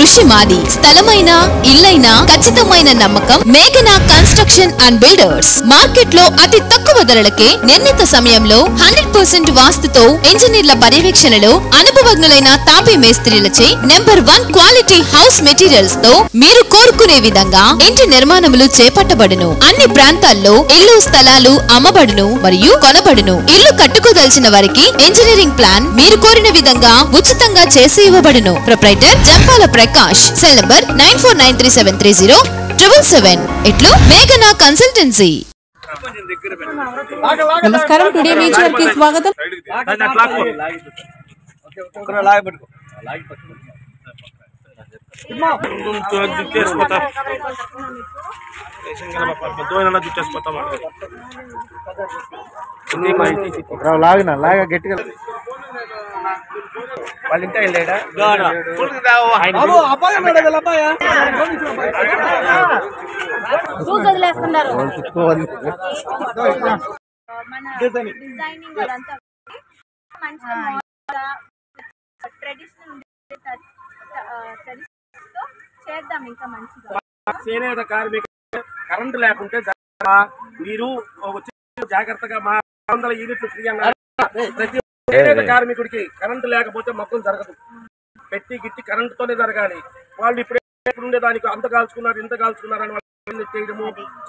కృషి మాది. స్థలమైన ఇల్లైనా ఖచ్చితమైన నమ్మకం మేఘనా కన్స్ట్రక్షన్ అండ్ బిల్డర్స్. మార్కెట్ లో అతి తక్కువ ధరలకే నిర్ణీత సమయంలో 100% వాస్తుతో ఇంజనీర్ల పర్యవేక్షణలో అనుభవజ్ఞులైన తాపీ మేస్త్రీలచే నెంబర్ 1 క్వాలిటీ హౌస్ మెటీరియల్స్ తో మీరు కోరుకునే విధంగా ఇంటి నిర్మాణములు చేపట్టబడును. అన్ని ప్రాంతాల్లో ఇల్లు స్థలాలు అమ్మబడును మరియు కొనబడును. ఇల్లు కట్టుకోదలిచిన వారికి ఇంజనీరింగ్ ప్లాన్ మీరు కోరిన విధంగా ఉచితంగా చేసి ఇవ్వబడును. Proprietor Jampala Prakash. Cell number 9493307777. ఇట్లు మేఘనా కన్సల్టెన్సీ. నమస్కారం. టుడే నేచర్ కి స్వాగతం. లాగా గట్టిగా వాళ్ళ ఇంకా వెళ్ళాడా చేనేత కార్మిక కరెంటు లేకుంటే మీరు జాగ్రత్తగా మా 100 యూనిట్లు ఫ్రీ అన్నారు. ప్రతి చేనేత కార్మికుడికి కరెంటు లేకపోతే మొత్తం జరగదు. పెట్టి గిట్టి కరెంటుతోనే జరగాలి. వాళ్ళు ఇప్పుడు ఉండేదానికి అంత కాల్చుకున్నారు ఇంత కాల్చుకున్నారు అని వాళ్ళు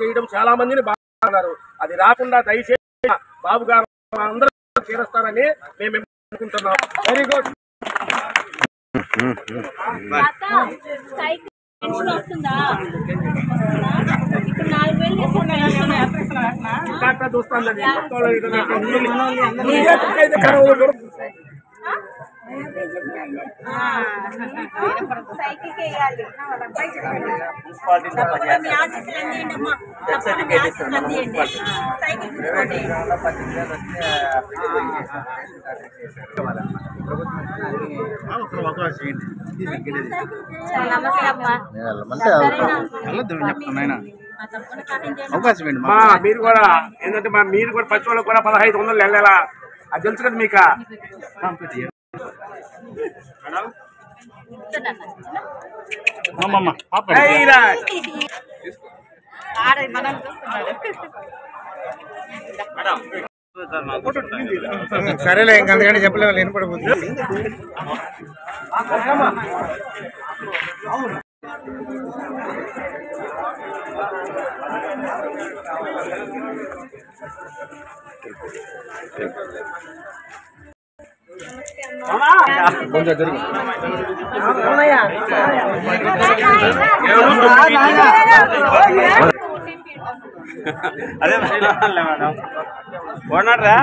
చేయడం చాలా మందిని బాగున్నారు. అది రాకుండా దయచేసి బాబు గారు అందరూ చేరుస్తారని మేము అనుకుంటున్నాం. Very good. చూస్తాను అవకాశం ఏంటి మీరు కూడా ఏంటంటే మీరు కూడా పచ్చి వాళ్ళకి కూడా 1500 వెళ్ళాలా అది తెలుసు కదా మీకు. సరేలే ఇంకంతకంటే చెప్పలేము వినపడిపోతుంది. కొంచెం జరిగి అదే కొన్నారా